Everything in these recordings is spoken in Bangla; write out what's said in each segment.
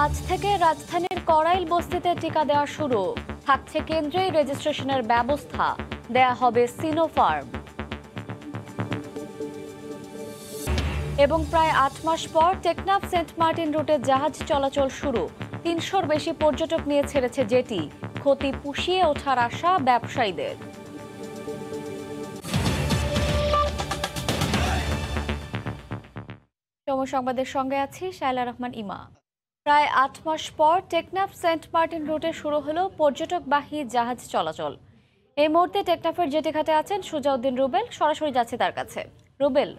আজ থেকে রাজধানীর করাইল বস্তিতে টিকা দেওয়া শুরু। থাকছে কেন্দ্রেই রেজিস্ট্রেশনের ব্যবস্থা, দেয়া হবে সিনোফার্ম। এবং প্রায় ৮ মাস পর টেকনাফ সেন্ট মার্টিন রুটে জাহাজ চলাচল শুরু। ৩০০-র বেশি পর্যটক নিয়ে ছেড়েছে জেটি। ক্ষতি পুষিয়ে ওঠার আশা ব্যবসায়ীদের। সময় সংবাদের সঙ্গে আছি শায়লা রহমান ইমা। প্রায় ৮ মাস পর টেকনাফ সেন্ট মার্টিন রুটে শুরু হলো পর্যটকবাহী জাহাজ চলাচল। এই মুহূর্তে টেকনাফের জেটি ঘাটে আছেন সুজাউদ্দিন রুবেল, সরাসরি যাচ্ছে তার কাছে। রুবেল,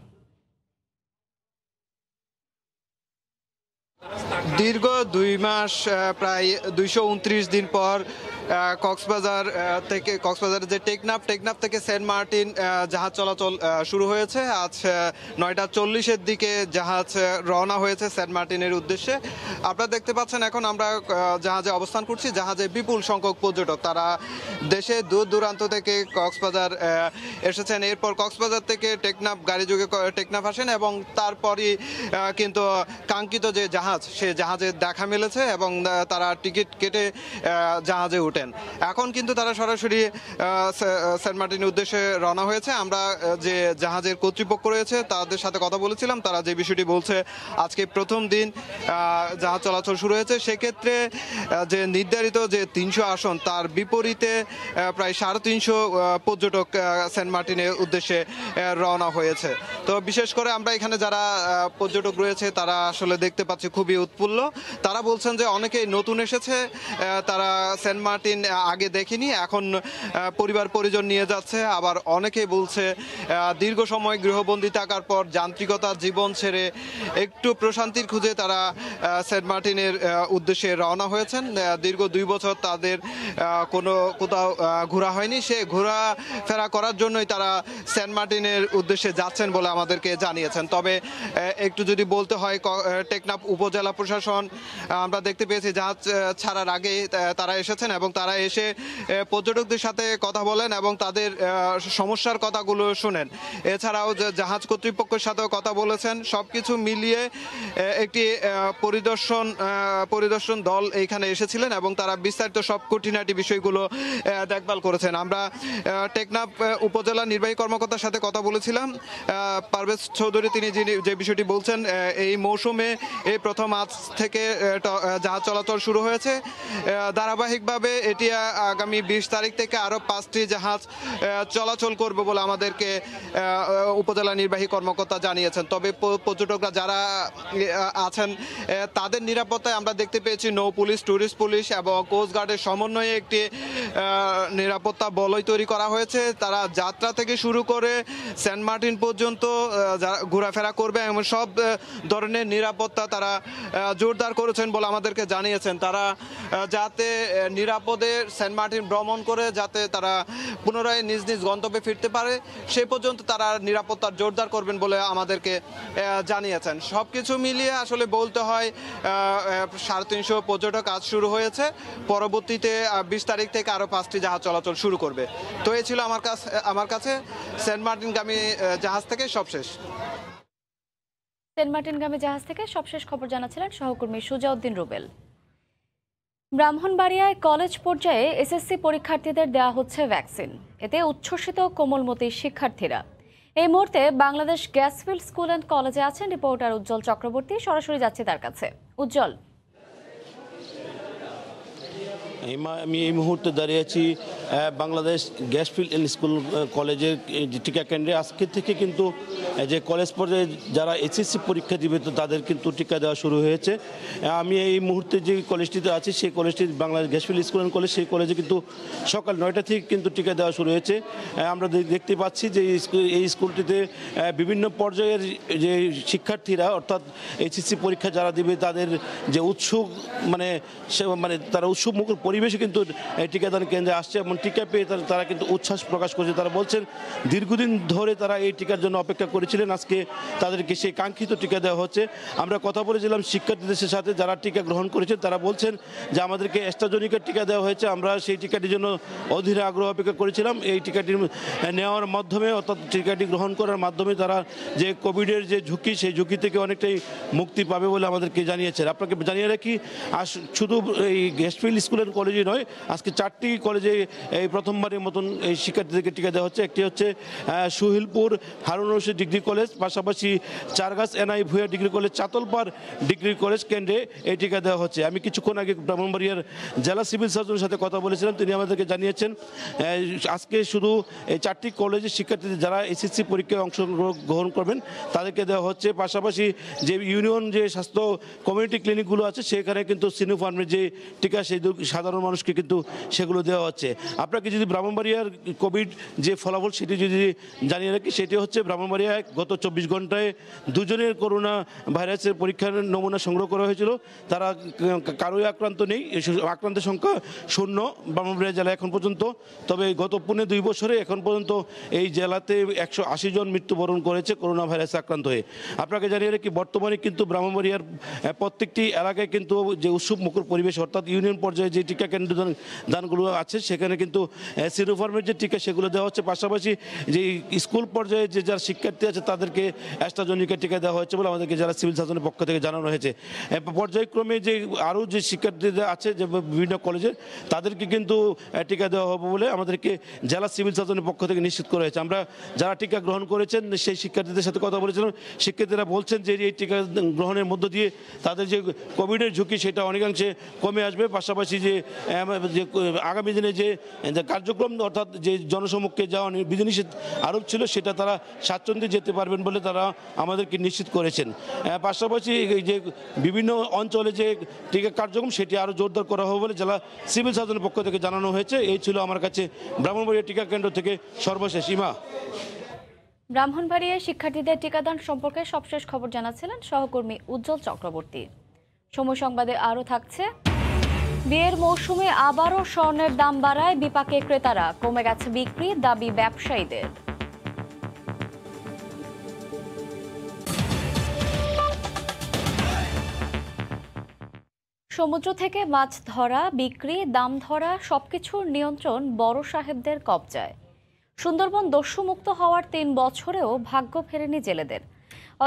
দীর্ঘ ২ মাস প্রায় ২২৯ দিন পর কক্সবাজারের যে টেকনাফ থেকে সেন্ট মার্টিন জাহাজ চলাচল শুরু হয়েছে। আজ ৯টা ৪০-এর দিকে জাহাজ রওনা হয়েছে সেন্ট মার্টিনের উদ্দেশ্যে। আপনারা দেখতে পাচ্ছেন এখন আমরা জাহাজে অবস্থান করছি। জাহাজে বিপুল সংখ্যক পর্যটক, তারা দেশে দূর দূরান্ত থেকে কক্সবাজার এসেছেন। এরপর কক্সবাজার থেকে টেকনাফ গাড়ি যোগে টেকনাফ আসেন এবং তারপরই কিন্তু কাঙ্ক্ষিত যে জাহাজ, সে জাহাজের দেখা মিলেছে এবং তারা টিকিট কেটে জাহাজে উঠেন। এখন কিন্তু তারা সরাসরি সেন্ট মার্টিনের উদ্দেশ্যে রওনা হয়েছে। আমরা যে জাহাজের কর্তৃপক্ষ রয়েছে তাদের সাথে কথা বলেছিলাম, তারা যে বিষয়টি বলছে, আজকে প্রথম দিন জাহাজ চলাচল শুরু হয়েছে। সেক্ষেত্রে যে নির্ধারিত যে ৩০০ আসন, তার বিপরীতে প্রায় ৩৫০ পর্যটক সেন্ট মার্টিনের উদ্দেশ্যে রওনা হয়েছে। তো বিশেষ করে আমরা এখানে যারা পর্যটক রয়েছে তারা আসলে দেখতে পাচ্ছি খুবই উৎফুল্ল। তারা বলছেন যে অনেকেই নতুন এসেছে, তারা সেন্ট মার্টিন আগে দেখেনি, এখন পরিবার পরিজন নিয়ে যাচ্ছে। আবার অনেকেই বলছে দীর্ঘ সময় গৃহবন্দী থাকার পর যান্ত্রিকতার জীবন ছেড়ে একটু প্রশান্তির খুঁজে তারা সেন্ট মার্টিনের উদ্দেশ্যে রওনা হয়েছেন। দীর্ঘ ২ বছর তাদের কোথাও ঘোরা হয়নি, সে ঘোরাফেরা করার জন্যই তারা সেন্ট মার্টিনের উদ্দেশ্যে যাচ্ছেন বলে আমাদেরকে জানিয়েছেন। তবে একটু যদি বলতে হয়, টেকনাফ উপজেলা প্রশাসন আমরা দেখতে পেয়েছি জাহাজ ছাড়ার আগেই তারা এসেছেন এবং তারা এসে পর্যটকদের সাথে কথা বলেন এবং তাদের সমস্যার কথাগুলো শুনেন। এছাড়াও জাহাজ কর্তৃপক্ষের সাথেও কথা বলেছেন। সবকিছু মিলিয়ে একটি পরিদর্শন দল এইখানে এসেছিলেন এবং তারা বিস্তারিত সব খুঁটিনাটি বিষয়গুলো দেখভাল করেছেন। আমরা টেকনাফ উপজেলা নির্বাহী কর্মকর্তার সাথে কথা বলেছিলাম, পারভেজ চৌধুরী। তিনি যে বিষয়টি বলছেন, এই মৌসুমে এই প্রথম আজ থেকে জাহাজ চলাচল শুরু হয়েছে। ধারাবাহিকভাবে এটি আগামী ২০ তারিখ থেকে আরও ৫টি জাহাজ চলাচল করবে বলে আমাদেরকে উপজেলা নির্বাহী কর্মকর্তা জানিয়েছেন। তবে পর্যটকরা যারা আছেন তাদের নিরাপত্তায় আমরা দেখতে পেয়েছি নৌ পুলিশ, ট্যুরিস্ট পুলিশ এবং কোস্টগার্ডের সমন্বয়ে একটি নিরাপত্তা বলয় তৈরি করা হয়েছে। তারা যাত্রা থেকে শুরু করে সেন্ট মার্টিন পর্যন্ত ঘোরাফেরা করবে এবং সব ধরনের নিরাপত্তা তারা জোরদার করেছেন বলে আমাদেরকে জানিয়েছেন। তারা যাতে নিরাপদে সেন্ট মার্টিন ভ্রমণ করে যাতে তারা পুনরায় নিজ নিজ গন্তব্যে ফিরতে পারে, সে পর্যন্ত তারা নিরাপত্তার জোরদার করবেন বলে আমাদেরকে জানিয়েছেন। সব কিছু মিলিয়ে আসলে বলতে হয় ৩৫০ পর্যটক আজ শুরু হয়েছে। পরবর্তীতে ২০ তারিখ থেকে আরও ৫টি জাহাজ চলাচল শুরু করবে। তো এই ছিল আমার কাছে সেন্ট মার্টিনগামী জাহাজ থেকে সবশেষ। সেন্ট মার্টিনগামী জাহাজ থেকে সবশেষ খবর জানাচ্ছিলেন সহকর্মী সুজাউদ্দিন রুবেল। ব্রাহ্মণবাড়িয়ায় কলেজ পর্যায়ে এসএসসি পরীক্ষার্থীদের দেওয়া হচ্ছে ভ্যাকসিন। এতে উচ্ছ্বসিত কোমলমতি শিক্ষার্থীরা। এই মুহূর্তে বাংলাদেশ গ্যাসফিল্ড স্কুল অ্যান্ড কলেজে আছেন রিপোর্টার উজ্জ্বল চক্রবর্তী, সরাসরি যাচ্ছে তার কাছে। উজ্জ্বল, আমি এই মুহূর্তে দাঁড়িয়ে আছি বাংলাদেশ গ্যাসফিল্ড অ্যান্ড স্কুল কলেজের টিকা কেন্দ্রে। আজকে থেকে কিন্তু যে কলেজ পর্যায়ে যারা এসএসসি পরীক্ষা দিবে তো তাদের কিন্তু টিকা দেওয়া শুরু হয়েছে। আমি এই মুহূর্তে যে কলেজটিতে আছি সেই কলেজটি বাংলাদেশ গ্যাসফিল্ড স্কুল অ্যান্ড কলেজ, সেই কলেজে কিন্তু সকাল ৯টা থেকে কিন্তু টিকা দেওয়া শুরু হয়েছে। আমরা দেখতে পাচ্ছি যে এই স্কুলটিতে বিভিন্ন পর্যায়ের যে শিক্ষার্থীরা, অর্থাৎ এইচএসসি পরীক্ষা যারা দিবে তাদের যে উৎসুক মানে তারা উৎসুক মুখর পরিবেশে কিন্তু টিকাদান কেন্দ্রে আসছে এবং টিকা পেয়ে তারা কিন্তু উচ্ছ্বাস প্রকাশ করছে। তারা বলছেন দীর্ঘদিন ধরে তারা এই টিকার জন্য অপেক্ষা করেছিলেন, আজকে তাদেরকে সেই কাঙ্ক্ষিত টিকা দেওয়া হচ্ছে। আমরা কথা বলেছিলাম শিক্ষার্থীদের সাথে যারা টিকা গ্রহণ করেছেন, তারা বলছেন যে আমাদেরকে অ্যাস্ট্রাজেনেকার টিকা দেওয়া হয়েছে, আমরা সেই টিকাটির জন্য অধীরে আগ্রহ অপেক্ষা করেছিলাম। এই টিকাটি নেওয়ার মাধ্যমে অর্থাৎ টিকাটি গ্রহণ করার মাধ্যমে তারা যে কোভিডের যে ঝুঁকি, সেই ঝুঁকি থেকে অনেকটাই মুক্তি পাবে বলে আমাদেরকে জানিয়েছেন। আপনাকে জানিয়ে রাখি, শুধু এই গেস্টফিল্ড স্কুল অ্যান্ড কলেজে নয়, আজকে 4টি কলেজে এই প্রথমবারের মতন এই শিক্ষার্থীদেরকে টিকা দেওয়া হচ্ছে। একটি হচ্ছে সুহিলপুর হারুন রশিদ ডিগ্রি কলেজ, পাশাপাশি Chargachh NI Bhuiyan degree college, Chatalpar degree college কেন্দ্রে এই টিকা দেওয়া হচ্ছে। আমি কিছুক্ষণ আগে ব্রাহ্মণবাড়িয়ার জেলা সিভিল সার্জনের সাথে কথা বলেছিলাম, তিনি আমাদেরকে জানিয়েছেন আজকে শুধু এই 4টি কলেজের শিক্ষার্থীদের যারা এসএসসি পরীক্ষায় অংশগ্রহণ করবেন তাদেরকে দেওয়া হচ্ছে। পাশাপাশি যে ইউনিয়ন যে স্বাস্থ্য কমিউনিটি ক্লিনিকগুলো আছে সেখানে কিন্তু সিনোফার্মের যে টিকা সেই সাধারণ মানুষকে কিন্তু সেগুলো দেওয়া হচ্ছে। আপনাকে যদি ব্রাহ্মণবাড়িয়ার কোভিড যে ফলাফল সেটি যদি জানিয়ে রাখি, সেটি হচ্ছে ব্রাহ্মণবাড়িয়ায় গত 24 ঘন্টায় 2 জনের করোনা ভাইরাসের পরীক্ষার নমুনা সংগ্রহ করা হয়েছিল। তারা কারোই আক্রান্ত নেই, আক্রান্তের সংখ্যা 0 ব্রাহ্মণবাড়িয়া জেলায় এখন পর্যন্ত। তবে গত 2.5 বছরে এখন পর্যন্ত এই জেলাতে 180 জন মৃত্যুবরণ করেছে করোনা ভাইরাসে আক্রান্ত হয়ে। আপনাকে জানিয়ে রাখি, বর্তমানে কিন্তু ব্রাহ্মণবাড়িয়ার প্রত্যেকটি এলাকায় কিন্তু যে উৎসব মুখর পরিবেশ, অর্থাৎ ইউনিয়ন পর্যায়ে যে টিকা কেন্দ্র দানগুলো আছে সেখানে কিন্তু সিনোফার্মের যে টিকা সেগুলো দেওয়া হচ্ছে। পাশাপাশি যে স্কুল পর্যায়ে যে যারা শিক্ষার্থী আছে তাদেরকে অ্যাস্ট্রাজেনেকা টিকা দেওয়া হচ্ছে বলে আমাদেরকে যারা সিভিল সার্জনের পক্ষ থেকে জানানো হয়েছে। পর্যায়ক্রমে যে আরও যে শিক্ষার্থীরা আছে যে বিভিন্ন কলেজে তাদেরকে কিন্তু টিকা দেওয়া হবে বলে আমাদেরকে জেলা সিভিল সার্জনের পক্ষ থেকে নিশ্চিত করা হয়েছে। আমরা যারা টিকা গ্রহণ করেছেন সেই শিক্ষার্থীদের সাথে কথা বলেছিলাম, শিক্ষার্থীরা বলছেন যে এই টিকা গ্রহণের মধ্য দিয়ে তাদের যে কোভিডের ঝুঁকি সেটা অনেকাংশে কমে আসবে। পাশাপাশি যে আগামী দিনে যে কার্যক্রম অর্থাৎ যে জনসমক্ষে যাওয়া বিধিনিষেধ আরোপ ছিল সেটা তারা স্বাচ্ছন্দ্যে যেতে পারবেন বলে তারা আমাদেরকে নিশ্চিত করেছেন। পাশাপাশি যে বিভিন্ন অঞ্চলে যে টিকা কার্যক্রম সেটি আরও জোরদার করা হবে বলে জেলা সিভিল সার্জনের পক্ষ থেকে জানানো হয়েছে। এই ছিল আমার কাছে ব্রাহ্মণবাড়িয়া টিকা কেন্দ্র থেকে সর্বশেষ। ইমা, ব্রাহ্মণবাড়িয়ায় শিক্ষার্থীদের টিকাদান সম্পর্কে সবশেষ খবর জানাচ্ছিলেন সহকর্মী উজ্জ্বল চক্রবর্তী। সময় সংবাদে আরও থাকছে, বিয়ের মৌসুমে আবারও স্বর্ণের দাম বাড়ায় বিপাকে ক্রেতারা, কমে গেছে বিক্রি, দাবি ব্যবসায়ীদের। সমুদ্র থেকে মাছ ধরা, বিক্রি, দাম ধরা সবকিছুর নিয়ন্ত্রণ বড় সাহেবদের কবজায়। সুন্দরবন দস্যুমুক্ত হওয়ার 3 বছরেও ভাগ্য ফেরেনি জেলেদের,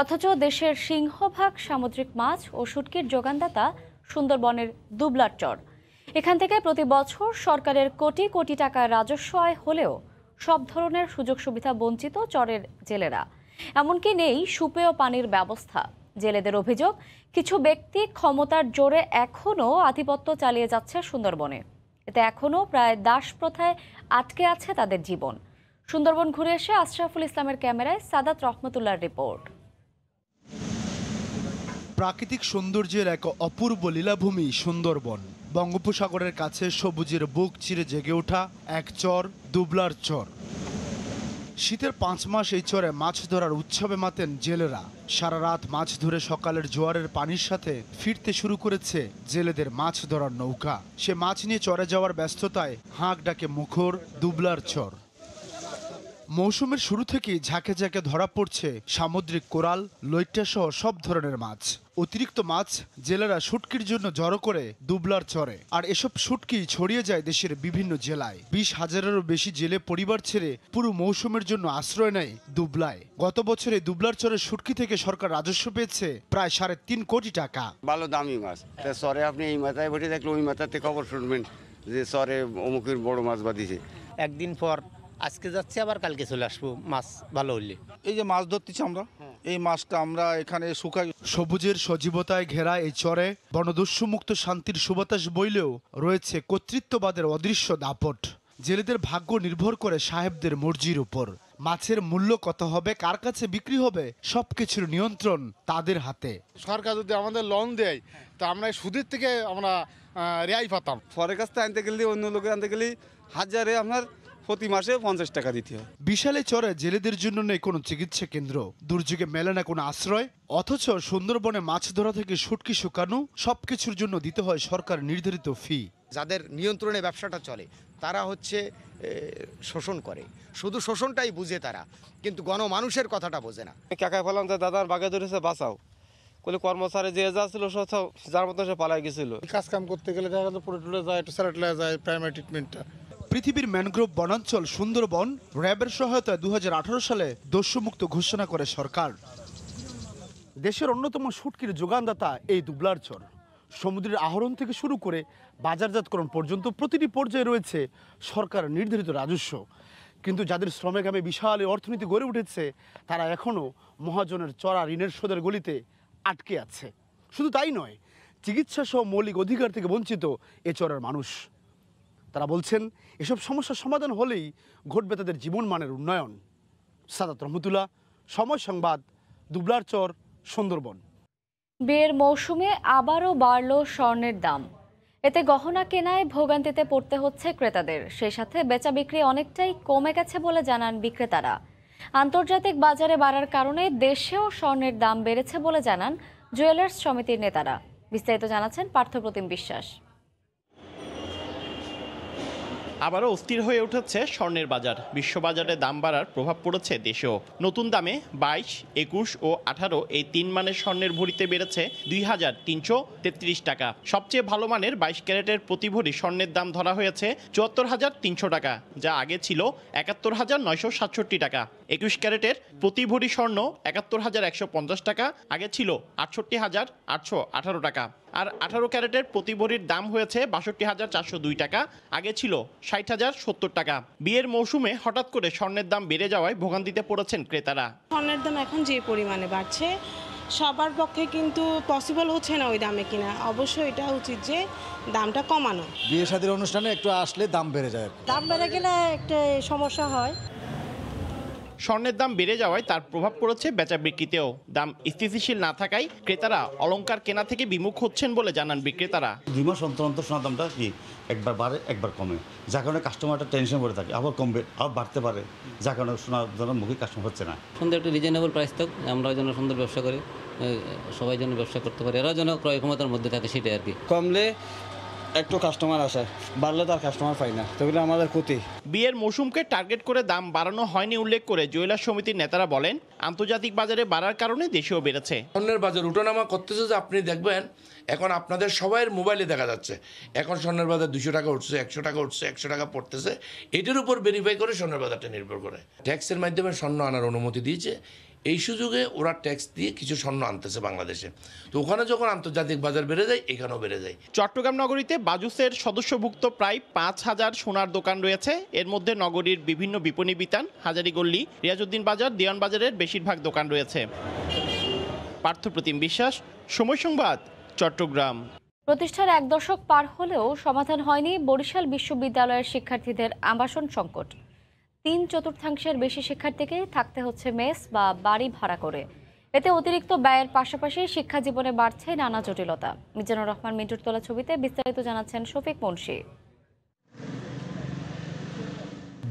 অথচ দেশের সিংহভাগ সামুদ্রিক মাছ ও শুটকির যোগানদাতা সুন্দরবনের দুবলার চর। এখান থেকে প্রতি বছর সরকারের কোটি কোটি টাকা রাজস্ব আয় হলেও সব ধরনের সুযোগ সুবিধা বঞ্চিত চরের জেলেরা। এমনকি নেই সুপেয় পানির ব্যবস্থা। জেলেদের অভিযোগ, কিছু ব্যক্তি ক্ষমতার জোরে এখনও আধিপত্য চালিয়ে যাচ্ছে সুন্দরবনে। এতে এখনও প্রায় দাস প্রথায় আটকে আছে তাদের জীবন। সুন্দরবন ঘুরে এসে আশরাফুল ইসলামের ক্যামেরায় সাদাত রহমতুল্লাহর রিপোর্ট। প্রাকৃতিক সৌন্দর্যের এক অপূর্ব লীলাভূমি সুন্দরবন। বঙ্গোপসাগরের কাছে সবুজের বুক চিরে জেগে ওঠা এক চর, দুবলার চর। শীতের 5 মাস এই চরে মাছ ধরার উৎসবে মাতেন জেলেরা। সারা রাত মাছ ধরে সকালের জোয়ারের পানির সাথে ফিরতে শুরু করেছে জেলেদের মাছ ধরার নৌকা। সে মাছ নিয়ে চরে যাওয়ার ব্যস্ততায় হাঁক ডাকে মুখর দুবলার চর। মৌসুমের শুরু থেকেই ঝাঁকে ঝাঁকে ধরা পড়ছে সামুদ্রিক কোরাল, লইট্টা সহ সব ধরনের মাছ। অতিরিক্ত মাছ জেলেরা শুটকির জন্য জড়ো করে দুবলার চরে, আর এসব শুটকি ছড়িয়ে যায় দেশের বিভিন্ন জেলায়। 20,000-এরও বেশি জেলে পরিবার ছেড়ে পুরো মৌসুমের জন্য আশ্রয় নেয় দুবলায়। গত বছরে দুবলার চরের শুটকি থেকে সরকার রাজস্ব পেয়েছে প্রায় 3.5 কোটি টাকা। ভালো দামি মাছ। তা চরে আপনি এই মাথায় বসে দেখলে ওই মাথাতে খবর শুনবেন যে চরে অমুকের বড় মাছ বাঁধিছে। একদিন পর আজকে যাচ্ছে, আবার কালকে চলে আসবো মাছ ভালো হইলে। এই যে মাছ ধরতেছি আমরা, এই মাছটা আমরা এখানে শুকাই। সবুজের সজীবতায় ঘেরা এই চরে বনদস্যুমুক্ত শান্তির সুবাতাস বইলেও রয়েছে কর্তৃত্ববাদের অদৃশ্য দাপট। জেলেদের ভাগ্য নির্ভর করে সাহেবদের মর্জির উপর। মাছের মূল্য কত হবে, কার কাছে বিক্রি হবে, সবকিছুর নিয়ন্ত্রণ তাদের হাতে। সরকার যদি আমাদের লোন দেয় তো আমরা সুদের থেকে আমরা রেহাই পাতাম। পরের কাছ থেকে আনতে গেলে, অন্য লোকের আনতে গেলে হাজারে আপনার প্রতি মাসে 50 টাকা দিতে হয়। বিশালে চরে জেলেদের জন্য নেই কোনো চিকিৎসা কেন্দ্র, দুর্যোগে মেলে না কোনো আশ্রয়, অথচ সুন্দরবনে মাছ ধরা থেকে শুটকি শুকানো সবকিছুর জন্য দিতে হয় সরকার নির্ধারিত ফি। যাদের নিয়ন্ত্রণে ব্যবসাটা চলে তারা হচ্ছে শোষণ করে, শুধু শোষণটাই বুঝে তারা, কিন্তু গণমানুষের কথাটা বোঝে না। কাকা বললাম যে দাদার বাগে ধরেছে বাঁচাও, বলে কর্মচারী যে যা ছিল যার মতো সে পালাই গেছিল। কাজ কাম করতে গেলে দেখা যাচ্ছে পুরো টুলে যায়, একটু স্যারেটলে যায়, প্রাইমারি ট্রিটমেন্টটা। পৃথিবীর ম্যানগ্রোভ বনাঞ্চল সুন্দরবন র্যাবের সহায়তায় 2018 সালে দস্যুমুক্ত ঘোষণা করে সরকার। দেশের অন্যতম শুটকির যোগানদাতা এই দুবলার চর। সমুদ্রের আহরণ থেকে শুরু করে বাজারজাতকরণ পর্যন্ত প্রতিটি পর্যায়ে রয়েছে সরকার নির্ধারিত রাজস্ব। কিন্তু যাদের শ্রমে ঘামে বিশাল অর্থনীতি গড়ে উঠেছে তারা এখনও মহাজনের চড়া ঋণের সুদের গলিতে আটকে আছে। শুধু তাই নয়, চিকিৎসা সহ মৌলিক অধিকার থেকে বঞ্চিত এ চরের মানুষ। তারা বলছেন এসব সমস্যার সমাধান হলেই ঘটবে তাদের জীবনমানের উন্নয়ন। সাদাত রহমতুল্লাহ, সময় সংবাদ, দুবলার চর, সুন্দরবন। বিয়ের মৌসুমে আবারও বাড়ল স্বর্ণের দাম। এতে গহনা কেনায় ভোগান্তিতে পড়তে হচ্ছে ক্রেতাদের, সেই সাথে বেচা বিক্রি অনেকটাই কমে গেছে বলে জানান বিক্রেতারা। আন্তর্জাতিক বাজারে বাড়ার কারণে দেশেও স্বর্ণের দাম বেড়েছে বলে জানান জুয়েলার্স সমিতির নেতারা। বিস্তারিত জানাচ্ছেন পার্থপ্রতিম বিশ্বাস। আবারও অস্থির হয়ে উঠেছে স্বর্ণের বাজার। বিশ্ববাজারে দাম বাড়ার প্রভাব পড়েছে দেশেও। নতুন দামে 22, 21 ও 18 এই 3 মানের স্বর্ণের ভরিতে বেড়েছে 2,333 টাকা। সবচেয়ে ভালো মানের 22 ক্যারেটের প্রতি ভরি স্বর্ণের দাম ধরা হয়েছে 74,300 টাকা, যা আগে ছিল 71,967 টাকা। 21 ক্যারেটের প্রতি ভরি স্বর্ণ 71,150 টাকা, আগে ছিল 68,818 টাকা। আর 18 ক্যারেটের প্রতি ভরির দাম হয়েছে 62,402 টাকা, আগে ছিল 60,070 টাকা। বিয়ের মৌসুমে হঠাৎ করে স্বর্ণের দাম বেড়ে যাওয়ায় ভোগান্তিতে পড়েছেন ক্রেতারা। স্বর্ণের দাম এখন যে পরিমাণে বাড়ছে সবার পক্ষে কিন্তু পসিবল হচ্ছে না ওই দামে কিনা। অবশ্যই এটা উচিত যে দামটা কমানো। বিয়ে শাদীর অনুষ্ঠানে একটু আসলে দাম বেড়ে যায়, দাম বেড়ে গেলে একটা সমস্যা হয়। স্বর্ণের দাম বেড়ে যাওয়ায় তার প্রভাব পড়েছে বেচা বিক্রিতেও। দাম স্থিতিশীল না থাকায় ক্রেতারা অলংকার কেনা থেকে বিমুখ হচ্ছেন বলে জানান বিক্রেতারা। 2 মাস অন্তর অন্তর সোনার দামটা কি একবার বাড়ে একবার কমে, যার কারণে কাস্টমারটা টেনশন করে থাকে, আবার কমবে আবার বাড়তে পারে, যার কারণে সোনার দামের মুখে কাস্টমার হচ্ছে না। সুন্দর একটা রিজনেবল প্রাইস থাক, আমরা যেন সুন্দর ব্যবসা করি, সবাই যেন ব্যবসা করতে পারে, এরা যেন ক্রয় ক্ষমতার মধ্যে থাকে, সেটাই আর কি। কমলে একটু কাস্টমার আসে, বাড়লে তার কাস্টমার পাই না, তাহলে আমাদের ক্ষতি। বিয়ের মৌসুমকে টার্গেট করে দাম বাড়ানো হয়নি উল্লেখ করে জুয়েলার্স সমিতির নেতারা বলেন, আন্তর্জাতিক বাজারে বাড়ার কারণে দেশেও বেড়েছে। স্বর্ণের বাজার উঠানামা করতেছে যে আপনি দেখবেন এখন আপনাদের সবাইয়ের মোবাইলে দেখা যাচ্ছে এখন স্বর্ণের বাজার 200 টাকা উঠছে, 100 টাকা উঠছে, 100 টাকা পড়তেছে। এটার উপর ভেরিফাই করে স্বর্ণের বাজারটা নির্ভর করে। ট্যাক্সের মাধ্যমে স্বর্ণ আনার অনুমতি দিয়েছে, এই সুযোগে ওরা ট্যাক্স দিয়ে কিছু স্বর্ণ আনতেছে বাংলাদেশে। তো ওখানে যখন আন্তর্জাতিক বাজার বেড়ে যায়, এখানেও বেড়ে যায়। চট্টগ্রাম নগরীতে বাজুসের সদস্যভুক্ত প্রায় 5,000 সোনার দোকান রয়েছে। এর মধ্যে নগরীর বিভিন্ন বিপণী বিতান, হাজারীগল্লি, রিয়াজউদ্দিন বাজার, দেওয়ান বাজারের বেশিরভাগ দোকান রয়েছে। পার্থপ্রতিম বিশ্বাস, সময় সংবাদ, চট্টগ্রাম। প্রতিষ্ঠার 1 দশক পার হলেও সমাধান হয়নি বরিশাল বিশ্ববিদ্যালয়ের শিক্ষার্থীদের আবাসন সংকট। 3/4 বেশি শিক্ষার্থীকে থাকতে হচ্ছে মেস বা বাড়ি ভাড়া করে। এতে অতিরিক্ত ব্যয়ের পাশাপাশি শিক্ষা জীবনে বাড়ছে নানা জটিলতা। মিজানুর রহমান মিন্টুর তোলা ছবিতে বিস্তারিত জানাচ্ছেন শফিক মুন্সি।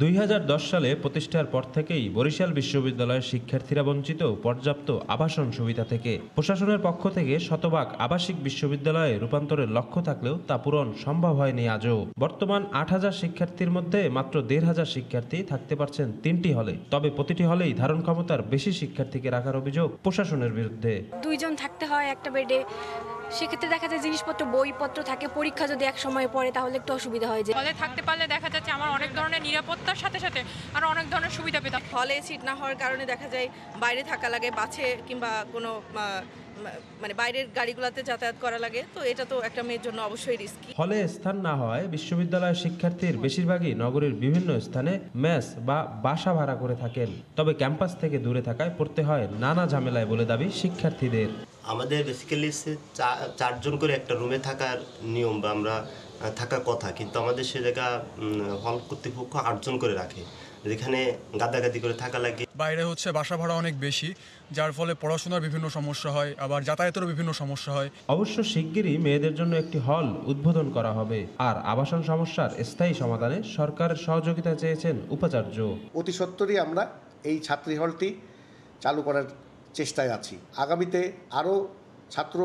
2010 সালে প্রতিষ্ঠার পর থেকেই বরিশাল বিশ্ববিদ্যালয়ের শিক্ষার্থীরা বঞ্চিত পর্যাপ্ত আবাসন সুবিধা থেকে। প্রশাসনের পক্ষ থেকে শতভাগ আবাসিক বিশ্ববিদ্যালয়ে রূপান্তরের লক্ষ্য থাকলেও তা পূরণ সম্ভব হয়নি আজও। বর্তমান 8,000 শিক্ষার্থীর মধ্যে মাত্র 1,500 শিক্ষার্থী থাকতে পারছেন 3টি হলে। তবে প্রতিটি হলেই ধারণ ক্ষমতার বেশি শিক্ষার্থীকে রাখার অভিযোগ প্রশাসনের বিরুদ্ধে। 2 জন থাকতে হয় একটা বেডে, সেক্ষেত্রে দেখা যায় জিনিসপত্র বইপত্র থাকে, পরীক্ষা যদি এক সময় পড়ে তাহলে একটু অসুবিধা হয়। যে হলে থাকতে পারলে দেখা যাচ্ছে আমার অনেক ধরনের নিরাপত্তার সাথে সাথে আরো অনেক ধরনের সুবিধা পেতাম। হলে সিট না হওয়ার কারণে দেখা যায় বাইরে থাকা লাগে, বাসে কিংবা কোনো মানে বাইরের গাড়িগুলোতে যাতায়াত করা লাগে। তো এটা তো একটা মেয়ের জন্য অবশ্যই রিস্কি। হলে স্থান না হয় বিশ্ববিদ্যালয়ের শিক্ষার্থীর বেশিরভাগই নগরীর বিভিন্ন স্থানে মেস বা বাসা ভাড়া করে থাকেন। তবে ক্যাম্পাস থেকে দূরে থাকায় পড়তে হয় নানা ঝামেলায় বলে দাবি শিক্ষার্থীদের। আমাদের বেসিক্যালি 4 জন করে একটা রুমে থাকার নিয়ম বা আমরা থাকার কথা, কিন্তু আমাদের সে জায়গা হল কর্তৃপক্ষ 8 জন করে রাখে, যেখানে গাদাগাদি করে থাকা লাগে। বাইরে হচ্ছে বাসা ভাড়া অনেক বেশি, যার ফলে পড়াশোনার বিভিন্ন সমস্যা হয়, আবার যাতায়াতেরও বিভিন্ন সমস্যা হয়। অবশ্য শিগগিরই মেয়েদের জন্য একটি হল উদ্বোধন করা হবে। আর আবাসন সমস্যার স্থায়ী সমাধানে সরকারের সহযোগিতা চেয়েছেন উপাচার্য। অতি সত্বরই আমরা এই ছাত্রী হলটি চালু করার চেষ্টায় আছি। আগামীতে আরও ছাত্র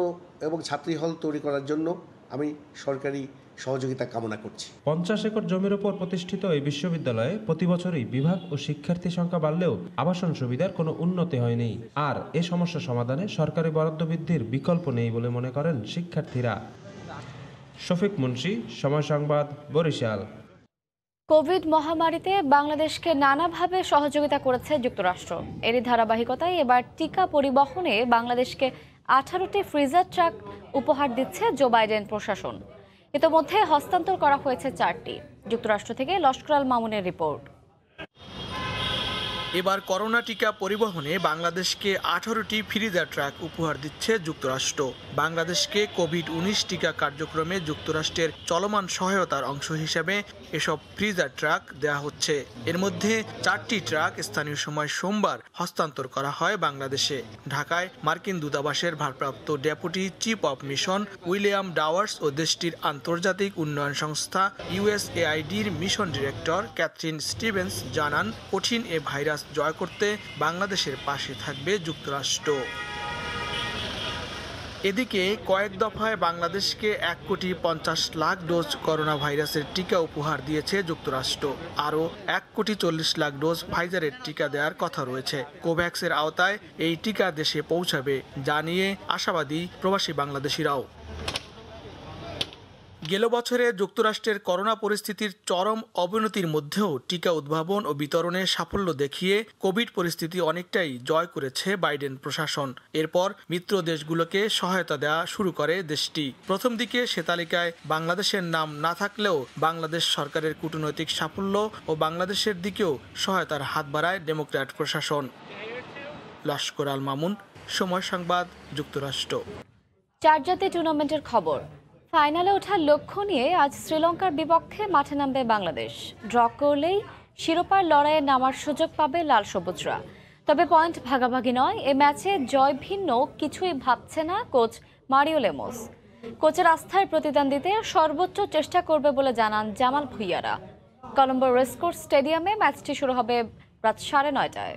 এবং ছাত্রী হল তৈরি করার জন্য আমি সরকারি সহযোগিতা কামনা করছি। 50 একর জমির উপর প্রতিষ্ঠিত এই বিশ্ববিদ্যালয়ে প্রতি বছরই বিভাগ ও শিক্ষার্থী সংখ্যা বাড়লেও আবাসন সুবিধার কোনো উন্নতি হয়নি। আর এ সমস্যা সমাধানে সরকারি বরাদ্দ বৃদ্ধির বিকল্প নেই বলে মনে করেন শিক্ষার্থীরা। শফিক মুন্সি, সময় সংবাদ, বরিশাল। কোভিড মহামারীতে বাংলাদেশকে নানাভাবে সহযোগিতা করেছে যুক্তরাষ্ট্র। এরই ধারাবাহিকতায় এবার টিকা পরিবহনে বাংলাদেশকে 18টি ফ্রিজার ট্রাক উপহার দিচ্ছে জো বাইডেন প্রশাসন। ইতোমধ্যে হস্তান্তর করা হয়েছে 4টি। যুক্তরাষ্ট্র থেকে লস্কর আল মামুনের রিপোর্ট। এবার করোনা টিকা পরিবহনে বাংলাদেশকে 18টি ফ্রিজার ট্রাক উপহার দিচ্ছে যুক্তরাষ্ট্র। বাংলাদেশকে কোভিড-19 টিকা কার্যক্রমে যুক্তরাষ্ট্রের চলমান সহায়তার অংশ হিসেবে এসব ফ্রিজার ট্রাক দেয়া হচ্ছে। এর মধ্যে 4টি ট্রাক স্থানীয় সময় সোমবার হস্তান্তর করা হয় বাংলাদেশে। ঢাকায় মার্কিন দূতাবাসের ভারপ্রাপ্ত deputy chief of mission William Dowers ও দেশটির আন্তর্জাতিক উন্নয়ন সংস্থা USAIDর মিশন ডিরেক্টর ক্যাথরিন স্টিভেন্স জানান, কঠিন এ ভাইরাস জয় করতে বাংলাদেশের পাশে থাকবে যুক্তরাষ্ট্র। এদিকে কয়েক দফায় বাংলাদেশকে 1,50,00,000 ডোজ করোনা ভাইরাসের টিকা উপহার দিয়েছে যুক্তরাষ্ট্র। আরও 1,40,00,000 ডোজ ফাইজারের টিকা দেওয়ার কথা রয়েছে। কোভ্যাক্সের আওতায় এই টিকা দেশে পৌঁছাবে, জানিয়ে আশাবাদী প্রবাসী বাংলাদেশিরাও। গেল বছরে যুক্তরাষ্ট্রের করোনা পরিস্থিতির চরম অবনতির মধ্যেও টিকা উদ্ভাবন ও বিতরণে সাফল্য দেখিয়ে কোভিড পরিস্থিতি অনেকটাই জয় করেছে বাইডেন প্রশাসন। এরপর মিত্র দেশগুলোকে সহায়তা দেওয়া শুরু করে দেশটি। প্রথম দিকে সে তালিকায় বাংলাদেশের নাম না থাকলেও বাংলাদেশ সরকারের কূটনৈতিক সাফল্য ও বাংলাদেশের দিকেও সহায়তার হাত বাড়ায় ডেমোক্র্যাট প্রশাসন। লস্কর আল মামুন, সময় সংবাদ, যুক্তরাষ্ট্র। 4 জাতীয় টুর্নামেন্টের খবর। ফাইনালে ওঠার লক্ষ্য নিয়ে আজ শ্রীলঙ্কার বিপক্ষে মাঠে নামবে বাংলাদেশ। ড্র করলেই শিরোপার লড়াইয়ে নামার সুযোগ পাবে লাল সবুজরা। তবে পয়েন্ট ভাগাভাগি নয়, এ ম্যাচে জয় ভিন্ন কিছুই ভাবছে না কোচ মারিও লেমোস। কোচের আস্থার প্রতিদান দিতে সর্বোচ্চ চেষ্টা করবে বলে জানান জামাল ভুইয়ারা। কলম্বো রেসকোর্স স্টেডিয়ামে ম্যাচটি শুরু হবে রাত 9:30টায়।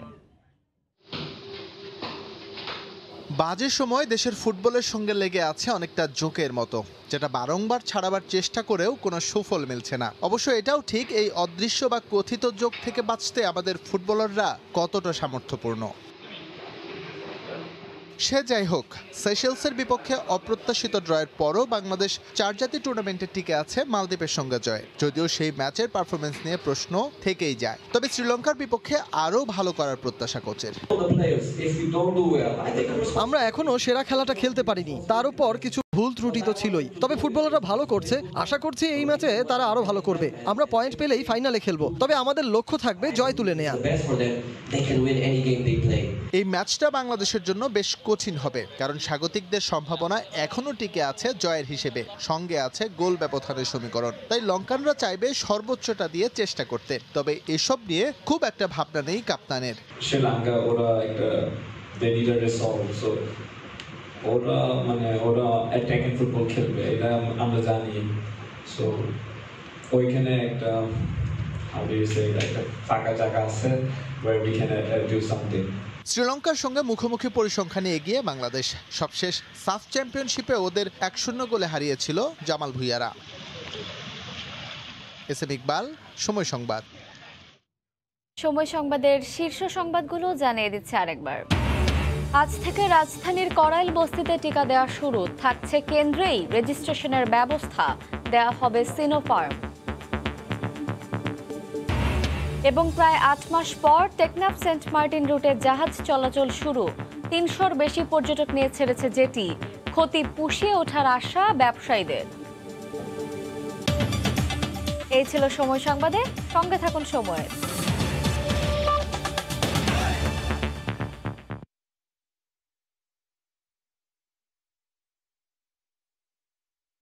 বাজে সময় দেশের ফুটবলের সঙ্গে লেগে আছে অনেকটা জোকের মতো, যেটা বারংবার ছাড়াবার চেষ্টা করেও কোনো সুফল মিলছে না। অবশ্য এটাও ঠিক, এই অদৃশ্য বা কথিত জোক থেকে বাঁচতে আমাদের ফুটবলাররা কতটা সামর্থ্যপূর্ণ। সে যাই হোক, সেশেলসের বিপক্ষে অপ্রত্যাশিত ড্রয়ের পরও বাংলাদেশ 4 জাতীয় টুর্নামেন্টে টিকে আছে মালদ্বীপের সঙ্গে জয়। যদিও সেই ম্যাচের পারফরমেন্স নিয়ে প্রশ্ন থেকেই যায়, তবে শ্রীলঙ্কার বিপক্ষে আরও ভালো করার প্রত্যাশা কোচের। আমরা এখনো সেরা খেলাটা খেলতে পারিনি, তার উপর কিছু ভুল ত্রুটি তো ছিলই। তবে ফুটবলাররা ভালো করছে, আশা করছি এই ম্যাচে তারা আরো ভালো করবে। আমরা পয়েন্ট পেলেই ফাইনালে খেলবো, তবে আমাদের লক্ষ্য থাকবে জয় তুলে নেওয়া। এই ম্যাচটা বাংলাদেশের জন্য বেশ কঠিন হবে, কারণ স্বাগতিকদের সম্ভাবনা এখনো টিকে আছে জয়ের হিসেবে, সঙ্গে আছে গোল ব্যবধানের সমীকরণ। তাই লঙ্কানরা চাইবে সর্বোচ্চটা দিয়ে চেষ্টা করতে। তবে এসব নিয়ে খুব একটা ভাবনা নেই কাপ্তানের। শ্রীলঙ্কা ওরা একটা ওরা অ্যাটাকিং ফুটবল খেলবে, এটা আমরা জানি। সো ওইখানে একটা ফাঁকা জায়গা আছে where we can do something. শ্রীলঙ্কার সঙ্গে মুখোমুখি পরিসংখ্যানে এগিয়ে বাংলাদেশ। সবশেষ সাফ চ্যাম্পিয়নশিপে ওদের 1-0 গোলে হারিয়েছিল জামাল ভুইয়ারা। এসএম ইকবাল, সময় সংবাদ। সময় সংবাদের শীর্ষ সংবাদগুলো জানিয়ে দিচ্ছে আরেকবার। আজ থেকে রাজধানীর করাইল বস্তিতে টিকা দেওয়া শুরু, থাকছে কেন্দ্রেই রেজিস্ট্রেশনের ব্যবস্থা, দেওয়া হবে সিনোফার্ম। এবং প্রায় 8 মাস পর টেকনাফ সেন্ট মার্টিন রুটে জাহাজ চলাচল শুরু। 300-র বেশি পর্যটক নিয়ে ছেড়েছে জেটি। ক্ষতি পুষিয়ে ওঠার আশা ব্যবসায়ীদের। এই ছিল সময় সংবাদে, সঙ্গে থাকুন সময়ের।